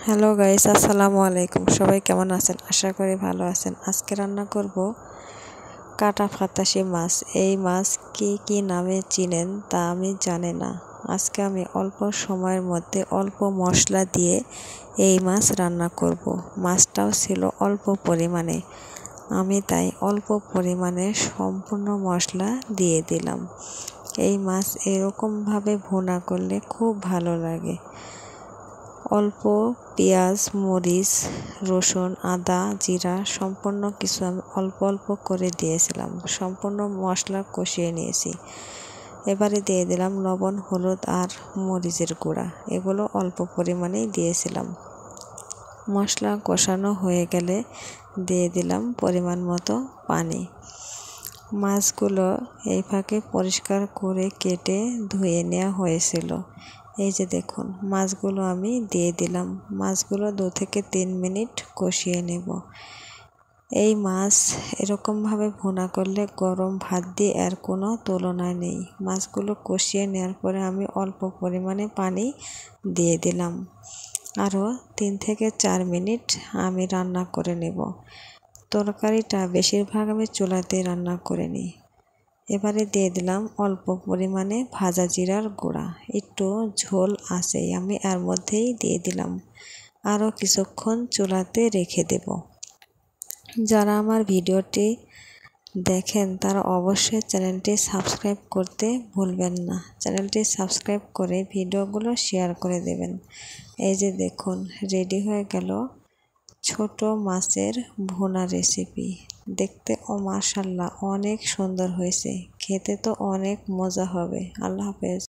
Hello guys, আসসালামু আলাইকুম। সবাই কেমন আছেন? আশা করি ভালো আছেন। আজকে রান্না করব কাটা ফাতাসি মাছ। এই মাছ কি নামে চিনেন তা আমি জানি না। আজকে আমি অল্প সময়ের মধ্যে অল্প মশলা দিয়ে এই মাছ রান্না করব। মাছটাও ছিল অল্প পরিমাণে, আমি তাই অল্প পরিমাণে সম্পূর্ণ মশলা দিয়ে দিলাম। এই মাছ এরকমভাবে ভুনা করলে খুব ভালো লাগে। অল্প পেঁয়াজ, মরিচ, রসুন, আদা, জিরা সম্পূর্ণ কিছু আমি অল্প অল্প করে দিয়েছিলাম। সম্পূর্ণ মশলা কষিয়ে নিয়েছি। এবারে দিয়ে দিলাম লবণ, হলুদ আর মরিচের গুঁড়া। এগুলো অল্প পরিমাণেই দিয়েছিলাম। মশলা কষানো হয়ে গেলে দিয়ে দিলাম পরিমাণ মতো পানি। মাছগুলো এই ফাঁকে পরিষ্কার করে কেটে ধুয়ে নেওয়া হয়েছিল। এই যে দেখুন, মাছগুলো আমি দিয়ে দিলাম। মাছগুলো 2 থেকে 3 মিনিট কষিয়ে নেব। এই মাছ এরকমভাবে ভুনা করলে গরম ভাত দিয়ে এর কোনো তুলনা নেই। মাছগুলো কষিয়ে নেওয়ার পরে আমি অল্প পরিমাণে পানি দিয়ে দিলাম। আরও 3 থেকে 4 মিনিট আমি রান্না করে নেব। তরকারিটা বেশিরভাগ আমি চুলাতেই রান্না করে নিই। এবারে দিয়ে দিলাম অল্প পরিমাণে ভাজা জিরার গুঁড়া। একটু ঝোল আছে, আমি এর মধ্যেই দিয়ে দিলাম। আরও কিছুক্ষণ চুলাতে রেখে দেব। যারা আমার ভিডিওটি দেখেন তারা অবশ্যই চ্যানেলটি সাবস্ক্রাইব করতে ভুলবেন না। চ্যানেলটি সাবস্ক্রাইব করে ভিডিওগুলো শেয়ার করে দেবেন। এই যে দেখুন, রেডি হয়ে গেল ছোট মাছের ভুনা রেসিপি। দেখতে মাশাআল্লাহ অনেক সুন্দর হয়েছে, খেতে তো অনেক মজা হবে। আল্লাহ হাফেজ।